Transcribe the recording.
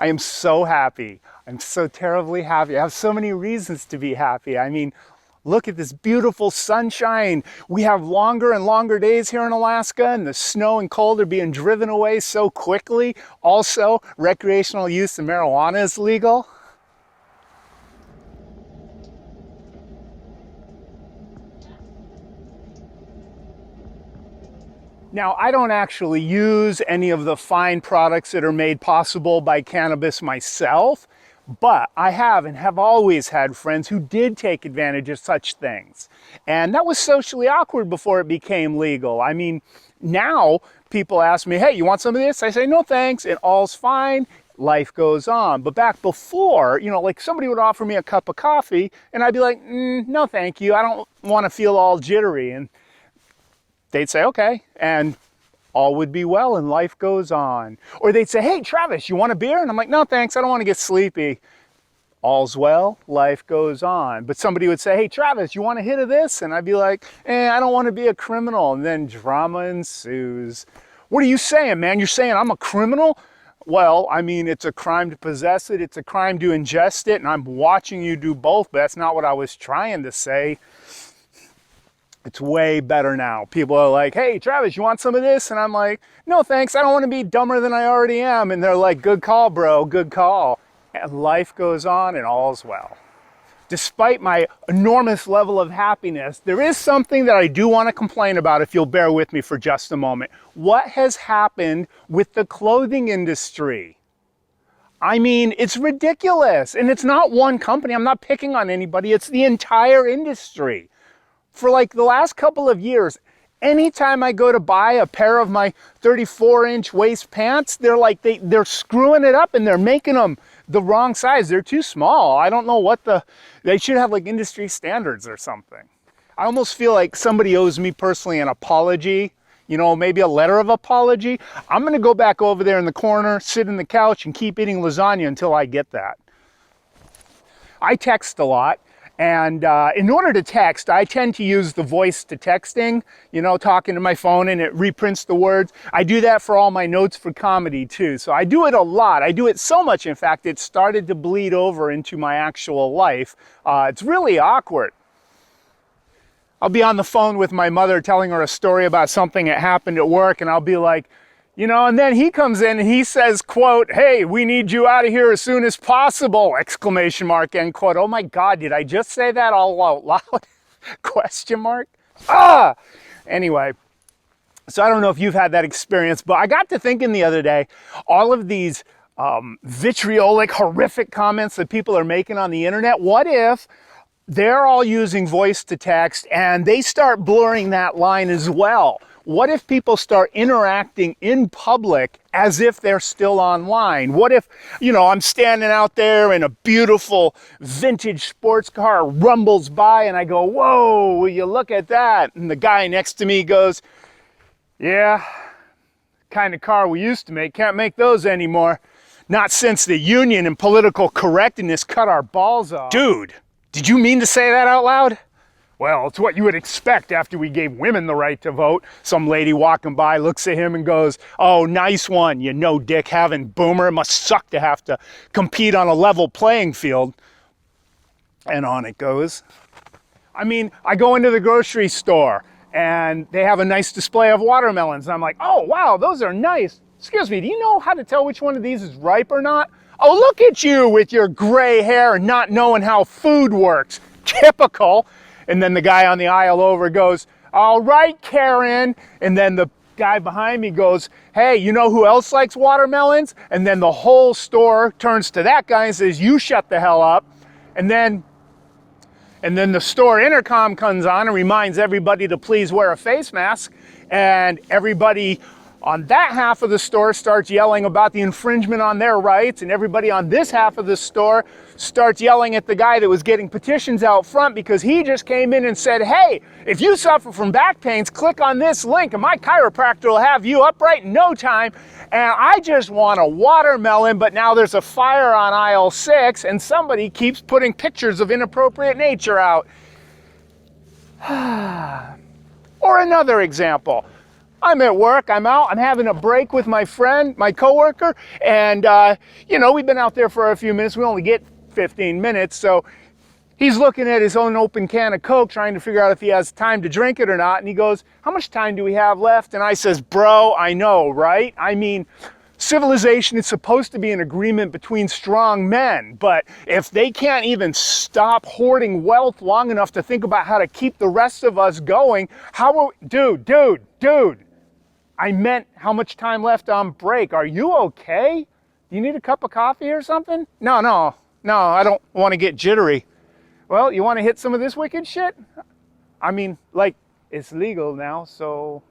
I am so happy. I'm so terribly happy. I have so many reasons to be happy. I mean, look at this beautiful sunshine. We have longer and longer days here in Alaska, and the snow and cold are being driven away so quickly. Also, recreational use of marijuana is legal. Now, I don't actually use any of the fine products that are made possible by cannabis myself, but I have and have always had friends who did take advantage of such things. And that was socially awkward before it became legal. I mean, now people ask me, hey, you want some of this? I say, no thanks, and all's fine. Life goes on. But back before, like somebody would offer me a cup of coffee and I'd be like, no, thank you. I don't want to feel all jittery. And they'd say, okay, and all would be well and life goes on. Or they'd say, hey, Travis, you want a beer? And I'm like, no, thanks, I don't want to get sleepy. All's well, life goes on. But somebody would say, hey, Travis, you want a hit of this? And I'd be like, I don't want to be a criminal. And then drama ensues. What are you saying, man? You're saying I'm a criminal? Well, I mean, it's a crime to possess it, it's a crime to ingest it, and I'm watching you do both, but that's not what I was trying to say. It's way better now. People are like, hey, Travis, you want some of this? And I'm like, no, thanks. I don't want to be dumber than I already am. And they're like, good call, bro, good call. And life goes on and all's well. Despite my enormous level of happiness, there is something that I do want to complain about if you'll bear with me for just a moment. What has happened with the clothing industry? I mean, it's ridiculous. And it's not one company. I'm not picking on anybody. It's the entire industry. For like the last couple of years, anytime I go to buy a pair of my 34-inch waist pants, they're like, they're screwing it up and they're making them the wrong size. They're too small. I don't know what they should have like industry standards or something. I almost feel like somebody owes me personally an apology, maybe a letter of apology. I'm going to go back over there in the corner, sit in the couch and keep eating lasagna until I get that. I text a lot. And in order to text, I tend to use the voice to texting, talking to my phone and it reprints the words. I do that for all my notes for comedy too. So I do it a lot. I do it so much, in fact, it started to bleed over into my actual life. It's really awkward. I'll be on the phone with my mother telling her a story about something that happened at work, and I'll be like, and then he comes in and he says, quote, hey, we need you out of here as soon as possible, exclamation mark, end quote. Oh my God, did I just say that all out loud? Question mark. Anyway, so I don't know if you've had that experience, but I got to thinking the other day, all of these vitriolic, horrific comments that people are making on the internet, what if they're all using voice to text and they start blurring that line as well? What if people start interacting in public as if they're still online? What if, I'm standing out there and a beautiful vintage sports car rumbles by and I go, whoa, will you look at that? And the guy next to me goes, yeah, kind of car we used to make, can't make those anymore. Not since the union and political correctness cut our balls off. Dude, did you mean to say that out loud? Well, it's what you would expect after we gave women the right to vote. Some lady walking by looks at him and goes, oh, nice one, you dick having boomer. It must suck to have to compete on a level playing field. And on it goes. I mean, I go into the grocery store and they have a nice display of watermelons. And I'm like, oh, wow, those are nice. Excuse me, do you know how to tell which one of these is ripe or not? Oh, look at you with your gray hair and not knowing how food works. Typical. And then the guy on the aisle over goes, all right, Karen. And then the guy behind me goes, hey, you know who else likes watermelons? And then the whole store turns to that guy and says, you shut the hell up. And then the store intercom comes on and reminds everybody to please wear a face mask. And everybody on that half of the store starts yelling about the infringement on their rights, and everybody on this half of the store starts yelling at the guy that was getting petitions out front because he just came in and said, hey, if you suffer from back pains, click on this link and my chiropractor will have you upright in no time. And I just want a watermelon, but now there's a fire on aisle 6 and somebody keeps putting pictures of inappropriate nature out. Or another example. I'm at work, I'm out, I'm having a break with my friend, my coworker, and you know, we've been out there for a few minutes. We only get 15 minutes, so he's looking at his own open can of Coke, trying to figure out if he has time to drink it or not, and he goes, how much time do we have left? And I says, bro, I know, right? I mean, civilization is supposed to be an agreement between strong men, but if they can't even stop hoarding wealth long enough to think about how to keep the rest of us going, how are we, dude, I meant how much time left on break. Are you okay? Do you need a cup of coffee or something? No, I don't want to get jittery. Well, you want to hit some of this wicked shit? I mean, like, it's legal now, so,